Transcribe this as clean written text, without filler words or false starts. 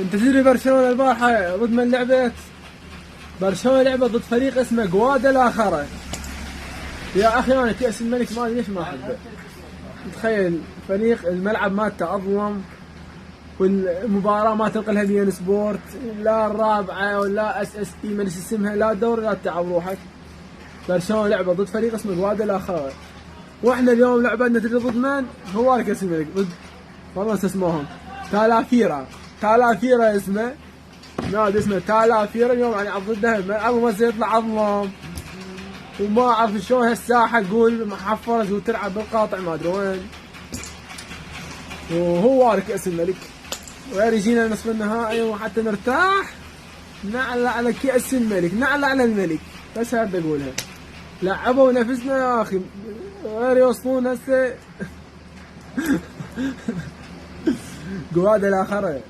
انت تدري برشلونه البارحه ضد من لعبت؟ برشلونه لعبت ضد فريق اسمه جوادالاخرة. يا اخي انا كأس الملك ما ادري ليش ما احبه. تخيل فريق الملعب مالته اظلم، والمباراه ما تنقل لها بي ان سبورت، لا الرابعه ولا اس اس اي ما ادري اسمها، لا دوري لا تعب روحك. برشلونه لعبه ضد فريق اسمه جوادالاخرة، واحنا اليوم لعبنا تدري ضد من؟ هو كأس الملك ضد والله اسمهم تالافيرا اسمه، نادي اسمه تالافيرا. اليوم يعني ضده الملعب وما يطلع اظلم، وما اعرف شلون هالساحه قول محفرز وتلعب بالقاطع ما ادري وين، وهو هذا كأس الملك. ويجينا نصف النهائي وحتى نرتاح نعلى على كأس الملك، نعلى على الملك، بس هذا اقولها. لعبوا نفسنا يا اخي غير يوصلون هسه. جوادالاخرة